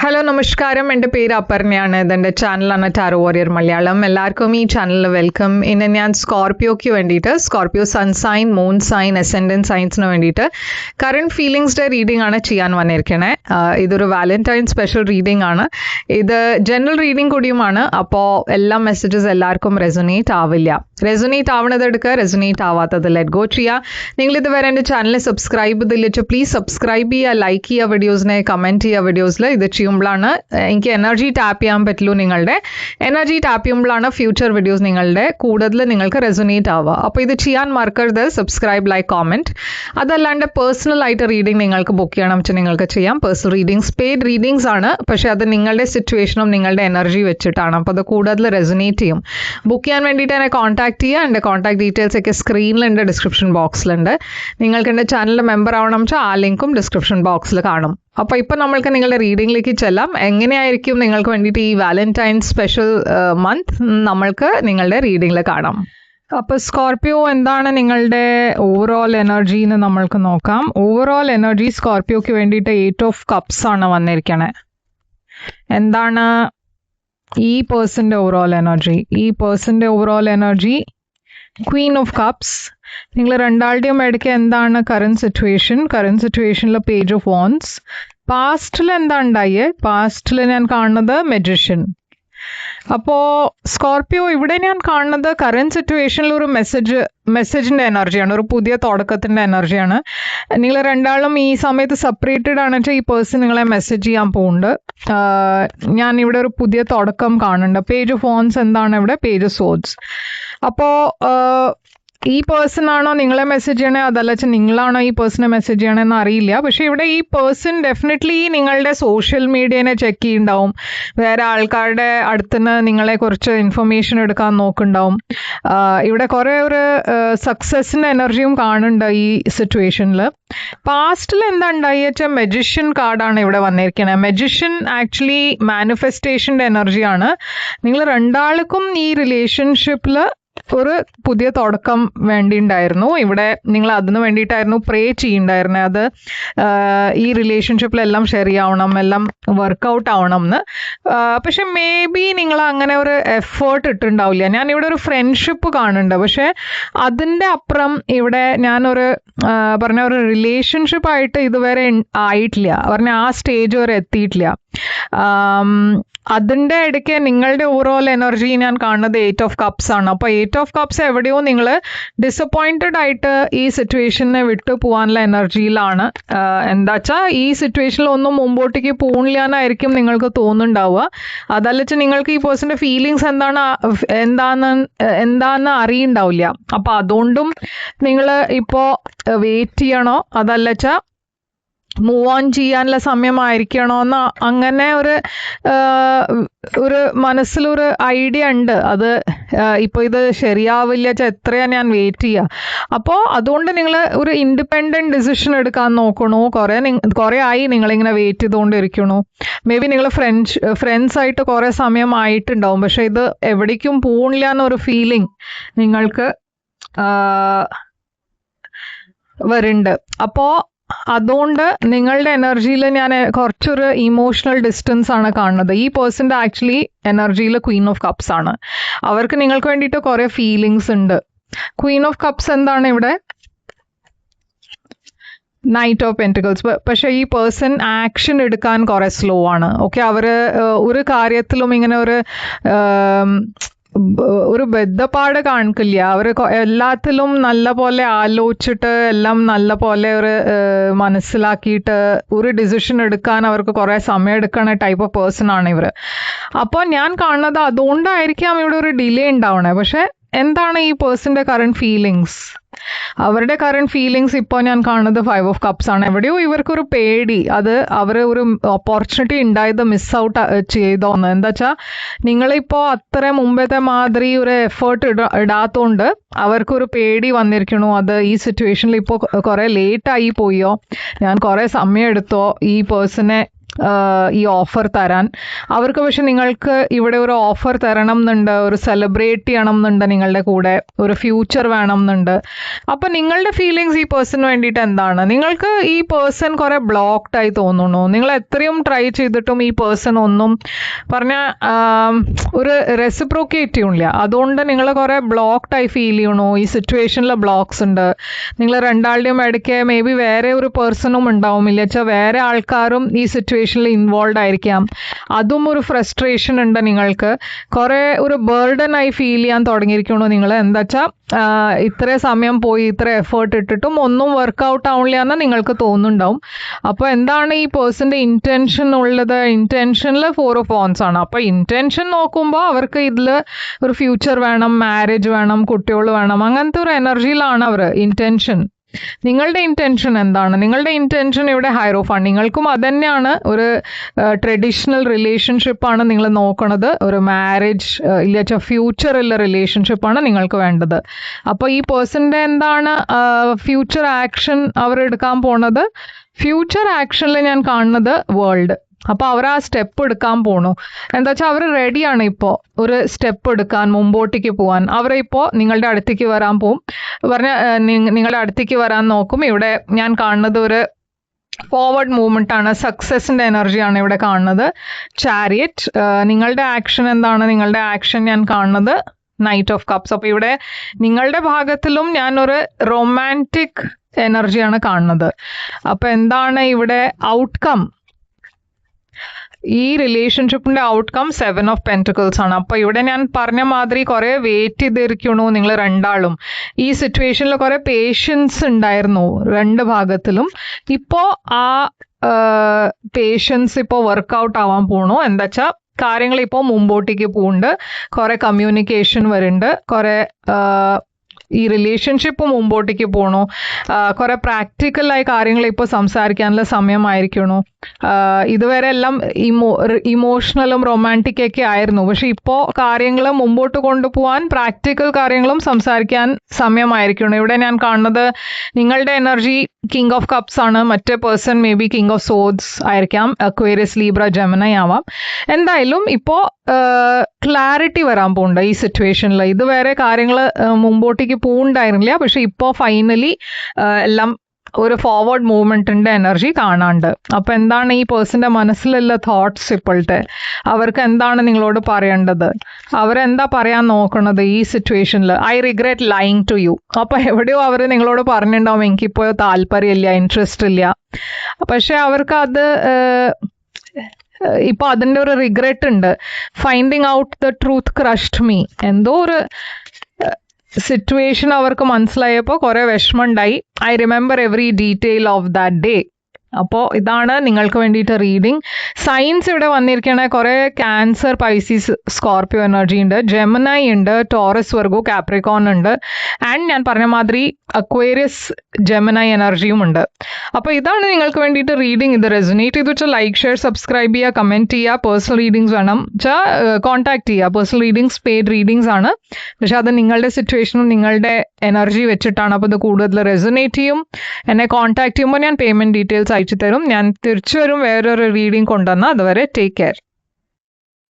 Hello നമസ്കാരം, എൻ്റെ പേര് അപർണയാണ്. ഇതെൻ്റെ ചാനലാണ് ടാരോ വാരിയർ മലയാളം. എല്ലാവർക്കും ഈ ചാനലിൽ വെൽക്കം. ഇന്ന് ഞാൻ സ്കോർപ്പിയോയ്ക്ക് വേണ്ടിയിട്ട്, Scorpio sun sign, moon sign, ascendant സൈൻസിന് വേണ്ടിയിട്ട് കറണ്ട് ഫീലിങ്സിൻ്റെ റീഡിംഗ് ആണ് ചെയ്യാൻ വന്നിരിക്കണേ. ഇതൊരു വാലന്റൈൻ സ്പെഷ്യൽ റീഡിംഗ് ആണ്. ഇത് ജനറൽ റീഡിംഗ് കൂടിയുമാണ്. അപ്പോൾ എല്ലാ മെസ്സേജസ് എല്ലാവർക്കും റെസൊനേറ്റ് ആവില്ല. റെസൊനേറ്റ് ആവണത് എടുക്കുക, റെസൊനേറ്റ് ആവാത്തത് ലെറ്റ് ഗോ ചെയ്യുക. നിങ്ങളിത് വരെ എൻ്റെ ചാനൽ സബ്സ്ക്രൈബ് ചെയ്തില്ല, പ്ലീസ് സബ്സ്ക്രൈബ് ചെയ്യുക, ലൈക്ക് ചെയ്യുക വീഡിയോസിനെ, കമൻറ്റ് ചെയ്യുക വീഡിയോസിൽ. ഇത് ചെയ്യുമ്പോഴാണ് എനിക്ക് എനർജി ടാപ്പ് ചെയ്യാൻ പറ്റുള്ളൂ. നിങ്ങളുടെ എനർജി ടാപ്പ് ചെയ്യുമ്പോഴാണ് ഫ്യൂച്ചർ വീഡിയോസ് നിങ്ങളുടെ കൂടുതൽ നിങ്ങൾക്ക് റെസൊനേറ്റ് ആവുക. അപ്പോൾ ഇത് ചെയ്യാൻ മറക്കരുത്. Subscribe, like, comment. അതല്ലാണ്ട് പേഴ്സണൽ ആയിട്ട് റീഡിംഗ് നിങ്ങൾക്ക് ബുക്ക് ചെയ്യണം വെച്ചാൽ നിങ്ങൾക്ക് ചെയ്യാം. പേഴ്സണൽ റീഡിങ്സ് പെയ്ഡ് റീഡിങ്സ് ആണ്, പക്ഷേ അത് നിങ്ങളുടെ സിറ്റുവേഷനും നിങ്ങളുടെ എനർജി വെച്ചിട്ടാണ്. അപ്പോൾ അത് കൂടുതൽ റെസൊനേറ്റ് ചെയ്യും. ബുക്ക് ചെയ്യാൻ വേണ്ടിയിട്ട് എന്നെ കോൺടാക്ട് ചെയ്യുക. എൻ്റെ കോൺടാക്ട് ഡീറ്റെയിൽസ് ഒക്കെ സ്ക്രീനിലുണ്ട്, ഡിസ്ക്രിപ്ഷൻ ബോക്സിലുണ്ട്. നിങ്ങൾക്ക് എൻ്റെ ചാനലിൽ മെമ്പർ ആവണം വെച്ചാൽ ആ ലിങ്കും ഡിസ്ക്രിപ്ഷൻ ബോക്സിൽ കാണും. അപ്പോൾ ഇപ്പോൾ നമ്മൾക്ക് നിങ്ങളുടെ റീഡിങ്ങിലേക്ക് ചെല്ലാം. എങ്ങനെയായിരിക്കും നിങ്ങൾക്ക് വേണ്ടിയിട്ട് ഈ വാലന്റൈൻ സ്പെഷ്യൽ മന്ത് നമ്മൾക്ക് നിങ്ങളുടെ റീഡിങ്ങിൽ കാണാം. അപ്പോൾ സ്കോർപ്പിയോ എന്താണ് നിങ്ങളുടെ ഓവറോൾ എനർജി എന്ന് നമ്മൾക്ക് നോക്കാം. ഓവറോൾ എനർജി സ്കോർപ്പിയോക്ക് വേണ്ടിയിട്ട് 8 ഓഫ് കപ്സ് ആണ് വന്നിരിക്കണേ. എന്താണ് ഈ പേഴ്സൻ്റെ ഓവറോൾ എനർജി? ഈ പേഴ്സൻ്റെ overall energy queen of cups. നിങ്ങൾ രണ്ടാളുടെയും ഇടയ്ക്ക് എന്താണ് കറണ്ട് സിറ്റുവേഷൻ? കറണ്ട് സിറ്റുവേഷനിൽ പേജ് ഓഫ് വോൺസ്. പാസ്റ്റിൽ എന്താ ഉണ്ടായേ? പാസ്റ്റിൽ ഞാൻ കാണുന്നത് മെജിഷ്യൻ. സ്കോർപ്പിയോ ഇവിടെ ഞാൻ കാണുന്നത് കറണ്ട് സിറ്റുവേഷനിൽ ഒരു മെസ്സേജിൻ്റെ എനർജിയാണ്, ഒരു പുതിയ തുടക്കത്തിൻ്റെ എനർജിയാണ്. നിങ്ങൾ രണ്ടാളും ഈ സമയത്ത് സെപ്പറേറ്റഡ് ആണെന്ന് വെച്ചാൽ ഈ പേഴ്സൺ നിങ്ങളെ മെസ്സേജ് ചെയ്യാൻ പോകുന്നുണ്ട്. ഞാൻ ഇവിടെ ഒരു പുതിയ തുടക്കം കാണുന്നുണ്ട്. പേജ് ഓഫ് വോൺസ് എന്താണ് ഇവിടെ? Page of swords. ഈ പേഴ്സൺ ആണോ നിങ്ങളെ മെസ്സേജ് ചെയ്യണേ, അതല്ല വെച്ചാൽ നിങ്ങളാണോ ഈ പേഴ്സണെ മെസ്സേജ് ചെയ്യണമെന്ന് അറിയില്ല. പക്ഷേ ഇവിടെ ഈ പേഴ്സൺ ഡെഫിനറ്റ്ലി നിങ്ങളുടെ സോഷ്യൽ മീഡിയനെ ചെക്ക് ചെയ്യുന്നുണ്ടാവും. വേറെ ആൾക്കാരുടെ അടുത്തുനിന്ന് നിങ്ങളെക്കുറിച്ച് ഇൻഫർമേഷൻ എടുക്കാൻ നോക്കുന്നുണ്ടാവും. ഇവിടെ കുറേ ഒരു സക്സസിൻ്റെ എനർജിയും കാണുന്നുണ്ട് ഈ സിറ്റുവേഷനിൽ. പാസ്റ്റിൽ എന്താ ഉണ്ടായി വെച്ചാൽ മെജിഷ്യൻ കാർഡാണ് ഇവിടെ വന്നിരിക്കുന്നത്. മെജിഷ്യൻ ആക്ച്വലി മാനിഫെസ്റ്റേഷൻ്റെ എനർജിയാണ്. നിങ്ങൾ രണ്ടാൾക്കും ഈ റിലേഷൻഷിപ്പിൽ ഒരു പുതിയ തുടക്കം വേണ്ടിയിട്ടുണ്ടായിരുന്നു. ഇവിടെ നിങ്ങൾ അതിന് വേണ്ടിയിട്ടായിരുന്നു പ്രേ ചെയ്യുന്നുണ്ടായിരുന്നത്. അത് ഈ റിലേഷൻഷിപ്പിലെല്ലാം ശരിയാവണം, എല്ലാം വർക്കൗട്ട് ആവണം എന്ന്. പക്ഷെ മേ ബി നിങ്ങൾ അങ്ങനെ ഒരു എഫേർട്ട് ഇട്ടുണ്ടാവില്ല. ഞാനിവിടെ ഒരു ഫ്രണ്ട്ഷിപ്പ് കാണുന്നുണ്ട്, പക്ഷെ അതിൻ്റെ അപ്പുറം ഇവിടെ ഞാനൊരു പറഞ്ഞ ഒരു റിലേഷൻഷിപ്പായിട്ട് ഇതുവരെ ആയിട്ടില്ല, പറഞ്ഞ ആ സ്റ്റേജ് വരെ എത്തിയിട്ടില്ല. അതിൻ്റെ ഇടയ്ക്ക് നിങ്ങളുടെ ഓവറോൾ എനർജി ഞാൻ കാണുന്നത് 8 ഓഫ് കപ്സ് ആണ്. അപ്പോൾ 8 ഓഫ് കപ്സ് എവിടെയോ നിങ്ങൾ ഡിസപ്പോയിൻറ്റഡ് ആയിട്ട് ഈ സിറ്റുവേഷനെ വിട്ടു പോകാനുള്ള എനർജിയിലാണ്. എന്താ വെച്ചാൽ ഈ സിറ്റുവേഷനിൽ ഒന്നും മുമ്പോട്ടേക്ക് പോകണില്ല എന്നായിരിക്കും നിങ്ങൾക്ക് തോന്നുന്നുണ്ടാവുക. അതല്ല വെച്ചാൽ നിങ്ങൾക്ക് ഈ പേഴ്സൻ്റെ ഫീലിങ്സ് എന്താണെന്ന് അറിയുന്നുണ്ടാവില്ല. അപ്പോൾ അതുകൊണ്ടും നിങ്ങൾ ഇപ്പോൾ വെയിറ്റ് ചെയ്യണോ, അതല്ല വെച്ചാൽ മൂവ് ഓൺ ചെയ്യാനുള്ള സമയമായിരിക്കണോ എന്ന് അങ്ങനെ ഒരു മനസ്സിലൊരു ഐഡിയ ഉണ്ട്. അത് ഇപ്പോൾ ഇത് ശരിയാവില്ല വെച്ചാൽ എത്രയാണ് ഞാൻ വെയിറ്റ് ചെയ്യുക. അപ്പോൾ അതുകൊണ്ട് നിങ്ങൾ ഒരു ഇൻഡിപെൻഡൻറ്റ് ഡിസിഷൻ എടുക്കാൻ നോക്കണു. കുറേ ആയി നിങ്ങളിങ്ങനെ വെയിറ്റ് ചെയ്തുകൊണ്ടിരിക്കണു. മേ ബി നിങ്ങൾ ഫ്രണ്ട്സായിട്ട് കുറേ സമയമായിട്ടുണ്ടാവും, പക്ഷെ ഇത് എവിടേക്കും പോകണില്ല എന്നൊരു ഫീലിംഗ് നിങ്ങൾക്ക് വരുന്നുണ്ട്. അപ്പോൾ അതുകൊണ്ട് നിങ്ങളുടെ എനർജിയിൽ ഞാൻ കുറച്ചൊരു ഇമോഷണൽ ഡിസ്റ്റൻസ് ആണ് കാണുന്നത്. ഈ പേഴ്സൻ്റെ ആക്ച്വലി എനർജിയിൽ ക്വീൻ ഓഫ് കപ്സ് ആണ്. അവർക്ക് നിങ്ങൾക്ക് വേണ്ടിയിട്ട് കുറേ ഫീലിങ്സ് ഉണ്ട്. ക്വീൻ ഓഫ് കപ്സ് എന്താണ് ഇവിടെ? Knight of pentacles. പക്ഷേ ഈ പേഴ്സൺ ആക്ഷൻ എടുക്കാൻ കുറേ സ്ലോ ആണ്. ഓക്കെ, അവർ ഒരു കാര്യത്തിലും ഇങ്ങനെ ഒരു ബദ്ധപ്പാട് കാണിക്കില്ല. അവർ എല്ലാത്തിലും നല്ല പോലെ ആലോചിച്ചിട്ട് എല്ലാം നല്ല പോലെ ഒരു മനസ്സിലാക്കിയിട്ട് ഒരു ഡിസിഷൻ എടുക്കാൻ അവർക്ക് കുറേ സമയം എടുക്കുന്ന ടൈപ്പ് ഓഫ് പേഴ്സൺ ആണ് ഇവർ. അപ്പോൾ ഞാൻ കാണുന്നത് അതുകൊണ്ടായിരിക്കാം ഇവിടെ ഒരു ഡിലേ ഉണ്ടാവണേ. പക്ഷെ എന്താണ് ഈ പേഴ്സൻ്റെ കറണ്ട് ഫീലിങ്സ്? അവരുടെ കറണ്ട് ഫീലിങ്സ് ഇപ്പോൾ ഞാൻ കാണുന്നത് 5 ഓഫ് കപ്സ് ആണ്. എവിടെയോ ഇവർക്കൊരു പേടി, അത് അവർ ഒരു ഓപ്പർച്യൂണിറ്റി ഉണ്ടായത് മിസ് ഔട്ട് ചെയ്തോന്ന്. എന്താ വെച്ചാൽ നിങ്ങളിപ്പോൾ അത്ര മുമ്പത്തെ മാതിരി ഒരു എഫേർട്ട് ഇടാത്തതുകൊണ്ട് അവർക്കൊരു പേടി വന്നിരിക്കണു. അത് ഈ സിറ്റുവേഷനിൽ ഇപ്പോൾ കുറേ ലേറ്റായി പോയോ, ഞാൻ കുറേ സമയം എടുത്തോ ഈ പേഴ്സണെ ഈ ഓഫർ തരാൻ. അവർക്ക് പക്ഷെ നിങ്ങൾക്ക് ഇവിടെ ഒരു ഓഫർ തരണം എന്നുണ്ട്, ഒരു സെലിബ്രേറ്റ് ചെയ്യണം എന്നുണ്ട്, നിങ്ങളുടെ കൂടെ ഒരു ഫ്യൂച്ചർ വേണം എന്നുണ്ട്. അപ്പം നിങ്ങളുടെ ഫീലിങ്സ് ഈ പേഴ്സണിന് വേണ്ടിയിട്ട് എന്താണ്? നിങ്ങൾക്ക് ഈ പേഴ്സൺ കുറെ ബ്ലോക്ക്ഡ് ആയി തോന്നുന്നു. നിങ്ങൾ എത്രയും ട്രൈ ചെയ്തിട്ടും ഈ പേഴ്സൺ ഒന്നും പറഞ്ഞാൽ ഒരു റെസിപ്രോക്കേറ്റ് ചെയ്യണില്ല. അതുകൊണ്ട് നിങ്ങൾ കുറെ ബ്ലോക്ക്ഡ് ആയി ഫീൽ ചെയ്യണു. ഈ സിറ്റുവേഷനിൽ ബ്ലോക്സ് ഉണ്ട്. നിങ്ങൾ രണ്ടാളുടെയും ഇടയ്ക്ക് മേ ബി വേറെ ഒരു പേഴ്സണും ഉണ്ടാവും, ഇല്ലച്ചാൽ വേറെ ആൾക്കാരും ഈ സിറ്റുവേഷനിൽ ഇൻവോൾവ് ആയിരിക്കാം. അതും ഒരു ഫ്രസ്ട്രേഷൻ ഉണ്ട്. നിങ്ങൾക്ക് കുറെ ഒരു ബേർഡൻ ആയി ഫീൽ ചെയ്യാൻ തുടങ്ങിയിരിക്കണു. നിങ്ങൾ എന്താ വെച്ചാൽ ഇത്ര സമയം പോയി, ഇത്ര എഫേർട്ട് ഇട്ടിട്ടും ഒന്നും വർക്കൗട്ട് ആവില്ല എന്ന് നിങ്ങൾക്ക് തോന്നുന്നുണ്ടാവും. അപ്പോൾ എന്താണ് ഈ പേഴ്സന്റെ ഇന്റൻഷൻ ഉള്ളത്? ഇന്റൻഷനിൽ 4 of Wands ആണ്. അപ്പോൾ ഇന്റൻഷൻ നോക്കുമ്പോൾ അവർക്ക് ഇതിൽ ഒരു ഫ്യൂച്ചർ വേണം, മാരേജ് വേണം, കുട്ടികൾ വേണം, അങ്ങനത്തെ ഒരു എനർജിയിലാണ് അവർ. ഇന്റൻഷൻ, നിങ്ങളുടെ ഇന്റൻഷൻ എന്താണ്? നിങ്ങളുടെ ഇന്റൻഷൻ ഇവിടെ ഹൈറോഫാണ്. നിങ്ങൾക്കും അതന്നെയാണ്, ഒരു ട്രഡീഷണൽ റിലേഷൻഷിപ്പാണ് നിങ്ങൾ നോക്കണത്. ഒരു മാരേജ് ഇല്ല ഫ്യൂച്ചറുള്ള റിലേഷൻഷിപ്പാണ് നിങ്ങൾക്ക് വേണ്ടത്. അപ്പോൾ ഈ പേഴ്സന്റെ എന്താണ് ഫ്യൂച്ചർ ആക്ഷൻ അവർ എടുക്കാൻ പോണത്? ഫ്യൂച്ചർ ആക്ഷനിൽ ഞാൻ കാണുന്നത് വേൾഡ്. അപ്പോൾ അവർ ആ സ്റ്റെപ്പ് എടുക്കാൻ പോണു. എന്താ വെച്ചാൽ അവർ റെഡിയാണ് ഇപ്പോൾ ഒരു സ്റ്റെപ്പ് എടുക്കാൻ, മുമ്പോട്ടേക്ക് പോകാൻ. അവരിപ്പോൾ നിങ്ങളുടെ അടുത്തേക്ക് വരാൻ പോവും. നിങ്ങളുടെ അടുത്തേക്ക് വരാൻ നോക്കും. ഇവിടെ ഞാൻ കാണുന്നത് ഒരു ഫോർവേഡ് മൂവ്മെന്റ് ആണ്, സക്സസിന്റെ എനർജിയാണ് ഇവിടെ കാണുന്നത്. ചാരിയറ്റ്. നിങ്ങളുടെ ആക്ഷൻ എന്താണ്? നിങ്ങളുടെ ആക്ഷൻ ഞാൻ കാണുന്നത് നൈറ്റ് ഓഫ് കപ്സ്. അപ്പോൾ ഇവിടെ നിങ്ങളുടെ ഭാഗത്തിലും ഞാൻ ഒരു റൊമാൻറ്റിക് എനർജിയാണ് കാണുന്നത്. അപ്പോൾ എന്താണ് ഇവിടെ ഔട്ട്കം? ഈ റിലേഷൻഷിപ്പിന്റെ ഔട്ട്കം 7 of Pentacles ആണ്. അപ്പോൾ ഇവിടെ ഞാൻ പറഞ്ഞ മാതിരി കുറെ വെയിറ്റ് ചെയ്തിരിക്കണു നിങ്ങൾ രണ്ടാളും. ഈ സിറ്റുവേഷനിൽ കുറെ പേഷ്യൻസ് ഉണ്ടായിരുന്നു രണ്ട് ഭാഗത്തിലും. ഇപ്പോൾ ആ പേഷ്യൻസ് ഇപ്പോൾ വർക്കൗട്ട് ആവാൻ പോണു. എന്താ വെച്ചാൽ കാര്യങ്ങൾ ഇപ്പോൾ മുമ്പോട്ടേക്ക് പോകുന്നുണ്ട്. കുറെ കമ്മ്യൂണിക്കേഷൻ വരുന്നുണ്ട്. കുറെ ഈ റിലേഷൻഷിപ്പ് മുമ്പോട്ടേക്ക് പോകണു. കുറെ പ്രാക്ടിക്കലായി കാര്യങ്ങൾ ഇപ്പോൾ സംസാരിക്കാനുള്ള സമയമായിരിക്കണു. ഇതുവരെ എല്ലാം ഇമോഷണലും റൊമാൻറ്റിക് ഒക്കെ ആയിരുന്നു. പക്ഷെ ഇപ്പോൾ കാര്യങ്ങൾ മുമ്പോട്ട് കൊണ്ടുപോകാൻ പ്രാക്ടിക്കൽ കാര്യങ്ങളും സംസാരിക്കാൻ സമയമായിരിക്കണം. ഇവിടെ ഞാൻ കാണുന്നത് നിങ്ങളുടെ എനർജി കിങ് ഓഫ് കപ്സ് ആണ്. മറ്റേ person may be king of swords ആയിരിക്കാം. അക്വേറിയസ്, ലീബ്ര, ജെമിനി ആവാം. എന്തായാലും ഇപ്പോൾ ക്ലാരിറ്റി വരാൻ പോകുന്നുണ്ട് ഈ സിറ്റുവേഷനിൽ. ഇതുവരെ കാര്യങ്ങൾ മുമ്പോട്ടേക്ക് പോകുന്നുണ്ടായിരുന്നില്ല. പക്ഷെ ഇപ്പോൾ ഫൈനലി എല്ലാം ഒരു ഫോർവേഡ് മൂവ്മെന്റിന്റെ എനർജി കാണാണ്ട്. അപ്പൊ എന്താണ് ഈ പേഴ്സന്റെ മനസ്സിലുള്ള തോട്ട്സ് ഇപ്പോഴത്തെ? അവർക്ക് എന്താണ് നിങ്ങളോട് പറയേണ്ടത്? അവരെന്താ പറയാൻ നോക്കണത് ഈ സിറ്റുവേഷനിൽ? I regret lying to you. അപ്പൊ എവിടെയോ അവർ നിങ്ങളോട് പറഞ്ഞിട്ടുണ്ടാവും എനിക്കിപ്പോൾ താല്പര്യമില്ല, ഇൻട്രസ്റ്റ് ഇല്ല. പക്ഷെ അവർക്ക് അത് ഇപ്പൊ അതിന്റെ ഒരു റിഗ്രറ്റ് ഉണ്ട്. Finding out the truth crushed me. എന്തോ ഒരു സിറ്റുവേഷൻ അവർക്ക് മനസ്സിലായപ്പോൾ കുറെ വിഷമമുണ്ടായി. I remember every detail of that day. അപ്പോൾ ഇതാണ് നിങ്ങൾക്ക് വേണ്ടിയിട്ട് റീഡിങ്. സൈൻസ് ഇവിടെ വന്നിരിക്കണ കുറെ ക്യാൻസർ, പൈസീസ്, സ്കോർപ്പിയോ എനർജി ഉണ്ട്, ജെമിനി ഉണ്ട്, ടോറസ്, വെർഗോ, കാപ്രിക്കോൺ ഉണ്ട്, ആൻഡ് ഞാൻ പറഞ്ഞ മാതിരി അക്വേറിയസ്, ജെമിനി എനർജിയും ഉണ്ട്. അപ്പോൾ ഇതാണ് നിങ്ങൾക്ക് വേണ്ടിയിട്ട് റീഡിങ്. ഇത് റെസൊനേറ്റ് ചെയ്ത് വെച്ചാൽ ലൈക്ക്, ഷെയർ, സബ്സ്ക്രൈബ് ചെയ്യുക, കമൻറ്റ് ചെയ്യുക. പേഴ്സണൽ റീഡിങ്സ് വേണം വെച്ചാൽ കോൺടാക്ട് ചെയ്യുക. പേഴ്സണൽ റീഡിങ്സ് പെയ്ഡ് റീഡിങ്സ് ആണ്. പക്ഷെ അത് നിങ്ങളുടെ സിറ്റുവേഷനും നിങ്ങളുടെ എനർജി വെച്ചിട്ടാണ്. അപ്പോൾ ഇത് കൂടുതൽ റെസൊനേറ്റ് ചെയ്യും. എന്നെ കോൺടാക്ട് ചെയ്യുമ്പോൾ ഞാൻ പേയ്മെന്റ് ഡീറ്റെയിൽസ് അയച്ചു തരും. ഞാൻ തിരിച്ചു വരും വേറൊരു റീഡിംഗ് കൊണ്ടുവന്നാൽ. അതുവരെ ടേക്ക് കെയർ.